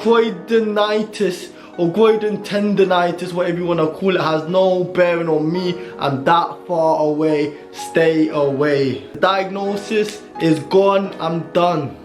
groidinitis or groin tendonitis, whatever you want to call it, has no bearing on me. I'm that far away. Stay away. The diagnosis is gone. I'm done.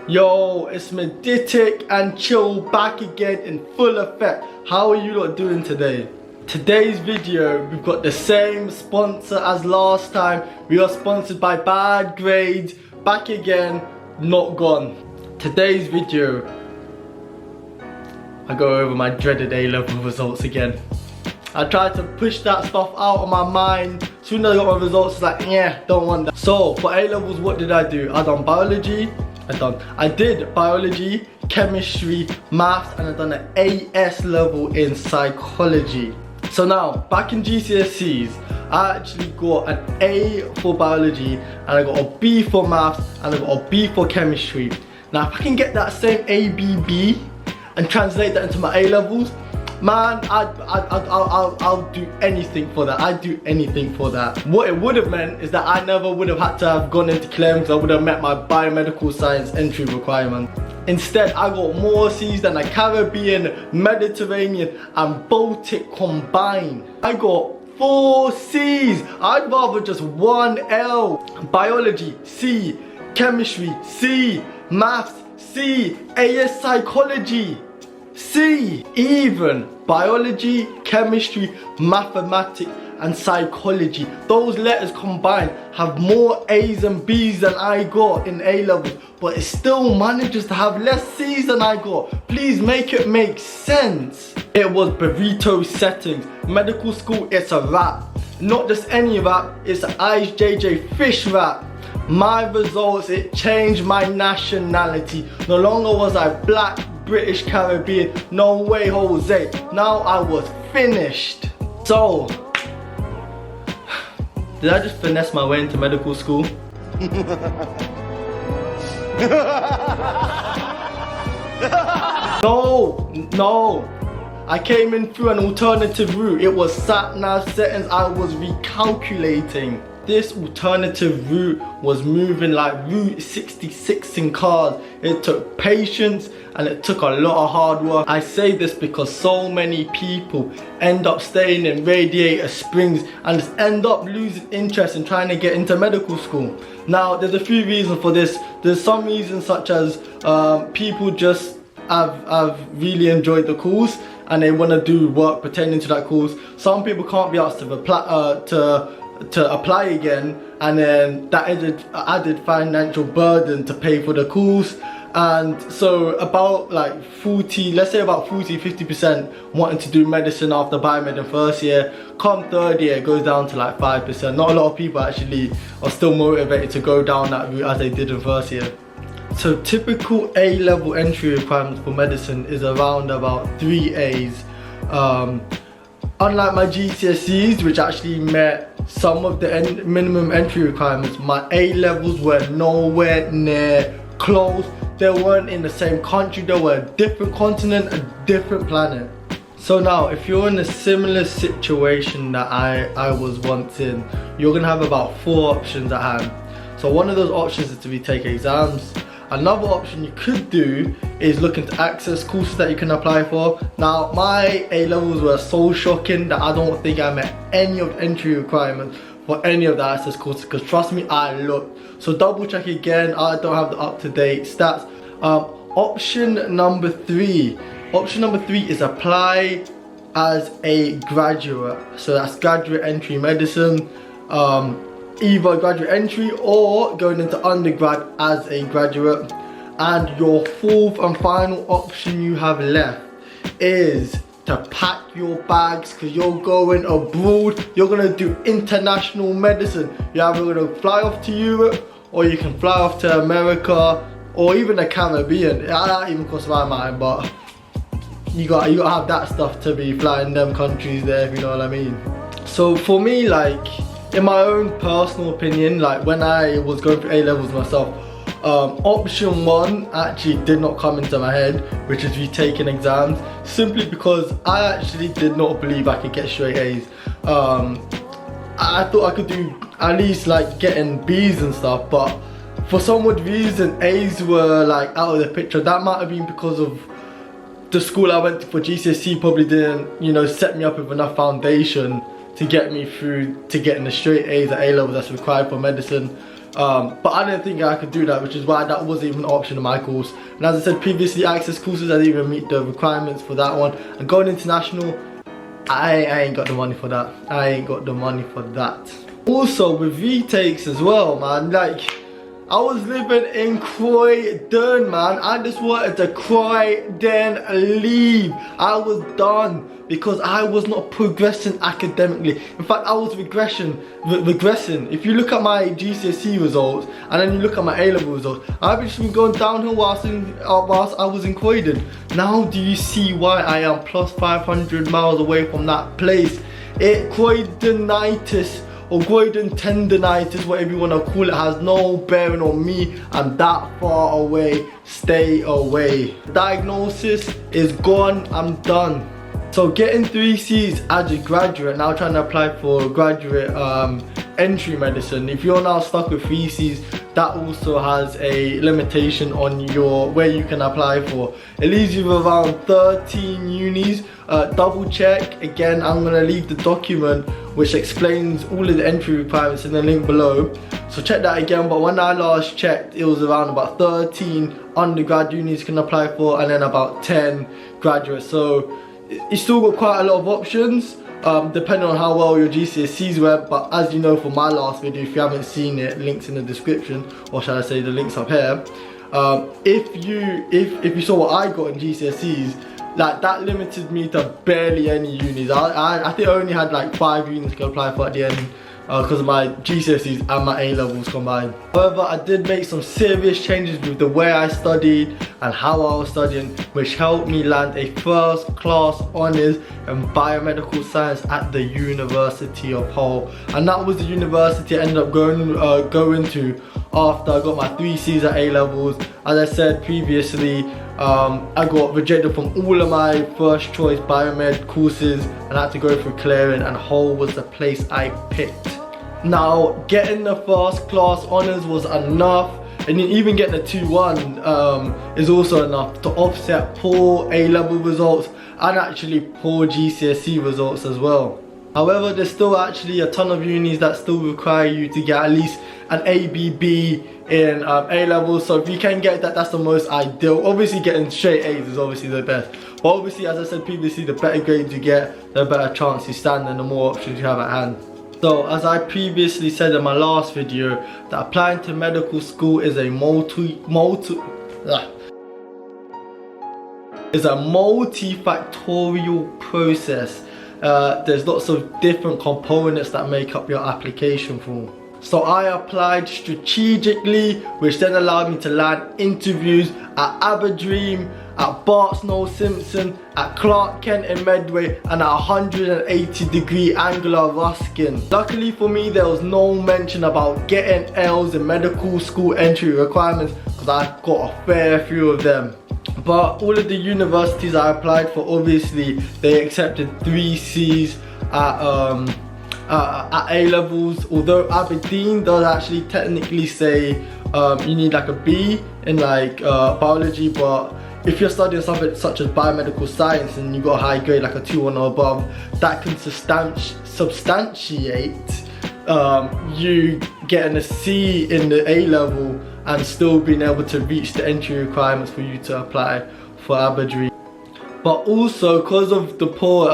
Yo, it's Meditic and Chill back again in full effect. How are you lot doing today? Today's video, we've got the same sponsor as last time. We are sponsored by Bad Grades, back again, not gone. Today's video, I go over my dreaded A-level results again. I tried to push that stuff out of my mind. Soon as I got my results, it's like, yeah, don't want that. So for A-levels, what did I do? I done biology. I did biology, chemistry, maths, and I done an AS level in psychology. So now, back in GCSEs, I actually got an A for biology, and I got a B for maths, and I got a B for chemistry. Now, if I can get that same ABB and translate that into my A levels, man, I'll do anything for that. I'd do anything for that. What it would have meant is that I never would have had to have gone into Clem, because I would have met my biomedical science entry requirement. Instead, I got more C's than the Caribbean, Mediterranean and Baltic combined. I got 4 C's. I'd rather just 1 L. Biology, C. Chemistry, C. Maths, C. AS psychology, C. Even biology, chemistry, mathematics and psychology, those letters combined have more A's and B's than I got in A levels, but it still manages to have less C's than I got. Please make it make sense. It was burrito settings. Medical school, it's a wrap. Not just any wrap, it's an Ice JJ fish wrap. My results, it changed my nationality. No longer was I black, British, Caribbean, no way Jose. Now I was finished. So, did I just finesse my way into medical school? No. I came in through an alternative route. It was sat-nav settings. I was recalculating. This alternative route was moving like Route 66 in cars. It took patience and it took a lot of hard work. I say this because so many people end up staying in Radiator Springs and just end up losing interest in trying to get into medical school. Now, there's a few reasons for this. There's some reasons such as people just have really enjoyed the course and they want to do work pertaining to that course. Some people can't be asked to apply again, and then that added financial burden to pay for the course. And so about like 50% wanting to do medicine after biomed in first year. Come third year, it goes down to like 5%. Not a lot of people actually are still motivated to go down that route as they did in first year. So typical A-level entry requirements for medicine is around about 3 A's. Unlike my GCSEs, which actually met some of the minimum entry requirements, my A levels were nowhere near close. They weren't in the same country, they were a different continent, a different planet. So now, if you're in a similar situation that I was once in, you're gonna have about 4 options at hand. So one of those options is to retake exams. Another option you could do is look into access courses that you can apply for. Now, my A levels were so shocking that I don't think I met any of the entry requirements for any of the access courses, because trust me, I looked. So double check again, I don't have the up-to-date stats. Option number 3 is apply as a graduate. So that's graduate entry medicine. Either graduate entry or going into undergrad as a graduate. And your 4th and final option you have left is to pack your bags, because you're going abroad. You're going to do international medicine. You're either going to fly off to Europe, or you can fly off to America, or even the Caribbean. That even crossed my mind, but you got to have that stuff to be flying them countries there, if you know what I mean. So for me, like, in my own personal opinion, like when I was going through A levels myself, Option 1 actually did not come into my head, which is retaking exams, simply because I actually did not believe I could get straight A's. I thought I could do at least like getting B's and stuff, but for some odd reason A's were like out of the picture. That might have been because of the school I went to for GCSE probably didn't, you know, set me up with enough foundation to get me through to getting the straight A's at A-level that's required for medicine. But I didn't think I could do that, which is why that wasn't even an option in my course. And as I said previously, access courses, I didn't even meet the requirements for that one. And going international, I ain't got the money for that. I ain't got the money for that. Also with retakes as well, man, like I was living in Croydon, man. I just wanted to Croydon leave. I was done because I was not progressing academically. In fact, I was regressing. If you look at my GCSE results and then you look at my A-level results, I've just been going downhill whilst I was in Croydon. Now do you see why I am plus 500 miles away from that place? Croydonitis or Croydon tendonitis, whatever you want to call it, has no bearing on me. I'm that far away. Stay away. Diagnosis is gone. I'm done. So getting 3 C's as a graduate, now trying to apply for graduate entry medicine. If you're now stuck with 3 C's, that also has a limitation on where you can apply for. It leaves you with around 13 unis. Double check. Again, I'm gonna leave the document which explains all of the entry requirements in the link below. So check that again, but when I last checked, it was around about 13 undergrad unis you can apply for and then about 10 graduates. So you still got quite a lot of options, depending on how well your GCSEs went. But as you know from my last video, if you haven't seen it, links in the description, or shall I say the links up here. If you saw what I got in GCSEs, like that limited me to barely any unis. I think I only had like 5 unis to apply for at the end, because of my GCSEs and my A-levels combined. However, I did make some serious changes with the way I studied and how I was studying, which helped me land a first class honours in biomedical science at the University of Hull. And that was the university I ended up going to after I got my 3 C's at A-levels. As I said previously, I got rejected from all of my first choice biomed courses and I had to go through clearing, and Hull was the place I picked. Now, getting the first class honours was enough, and even getting a 2-1 is also enough to offset poor A-level results and actually poor GCSE results as well. However, there's still actually a ton of unis that still require you to get at least an ABB in A-levels. So if you can get that, that's the most ideal. Obviously getting straight A's is obviously the best. But obviously, as I said previously, the better grades you get, the better chance you stand and the more options you have at hand. So as I previously said in my last video, that applying to medical school is a multifactorial process. There's lots of different components that make up your application form. So I applied strategically, which then allowed me to land interviews at Aberdeen, at Barts Snow Simpson, at Clark Kent in Medway, and at 180-degree angular Ruskin. Luckily for me, there was no mention about getting L's in medical school entry requirements, because I got a fair few of them. But all of the universities I applied for, obviously they accepted 3 C's at A-levels, although Aberdeen does actually technically say you need like a B in like biology. But if you're studying something such as biomedical science and you got a high grade like a 2-1 or above, that can substantiate you getting a C in the A-level and still being able to reach the entry requirements for you to apply for Aberdeen. But also, because of the poor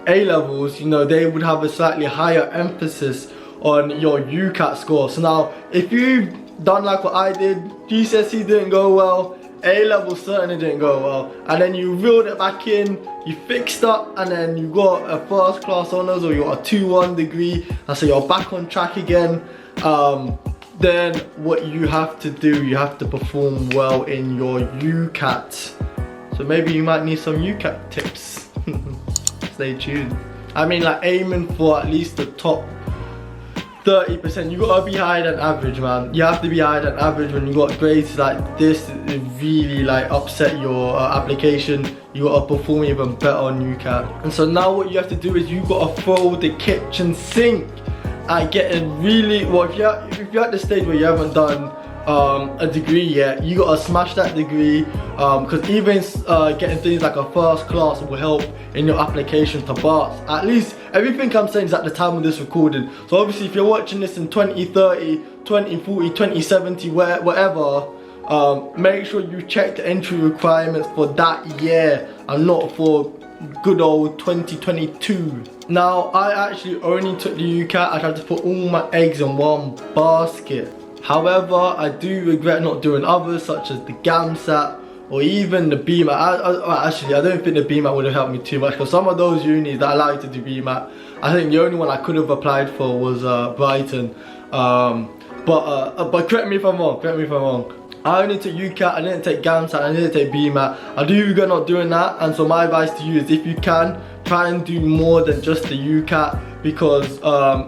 A-levels, you know, they would have a slightly higher emphasis on your UCAT score. So now, if you've done like what I did, GCSE didn't go well, A-level certainly didn't go well, and then you reeled it back in, you fixed up, and then you got a first class honours or you got a 2-1 degree, and so you're back on track again, then what you have to do, you have to perform well in your UCAT. So maybe you might need some UCAT tips. Stay tuned. I mean, like aiming for at least the 30%. You gotta be higher than average, man. You have to be higher than average when you got grades like this. It really like upset your application. You gotta perform even better on UCAT. And so now what you have to do is you gotta throw the kitchen sink at getting really, well, if you're at the stage where you haven't done a degree yet, you gotta smash that degree, because even getting things like a first class will help in your application to BARTS. At least everything I'm saying is at the time of this recording. So obviously if you're watching this in 2030, 2040, 2070, whatever, make sure you check the entry requirements for that year and not for good old 2022. Now I actually only took the UCAT. I tried to put all my eggs in one basket. However, I do regret not doing others such as the GAMSAT or even the BMAT. Actually, I don't think the BMAT would have helped me too much, because some of those unis that allow you to do BMAT, I think the only one I could have applied for was Brighton. But correct me if I'm wrong, I only took UCAT, I didn't take GAMSAT, I didn't take BMAT. I do regret not doing that, and so my advice to you is, if you can, try and do more than just the UCAT, because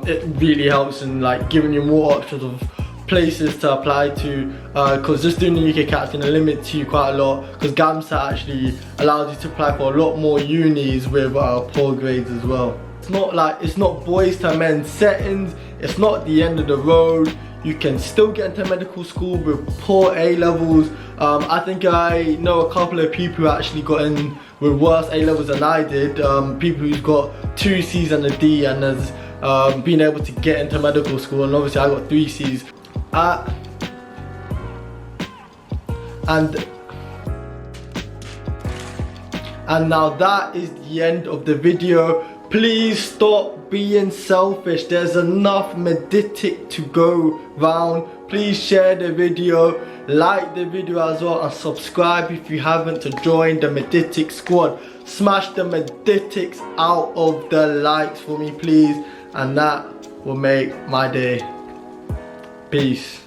it really helps in like giving you more options of places to apply to, because just doing the UCAT is going to limit you quite a lot, because GAMSAT actually allows you to apply for a lot more unis with poor grades as well. It's not boys to men settings, it's not the end of the road. You can still get into medical school with poor A-levels. I think I know a couple of people who actually got in with worse A-levels than I did. People who've got 2 C's and a D and has been able to get into medical school, and obviously I got 3 C's. And now that is the end of the video. Please stop being selfish. There's enough meditic to go round. Please share the video, like the video as well, and subscribe if you haven't to join the meditic squad. Smash the meditics out of the likes for me, please, and that will make my day. Peace.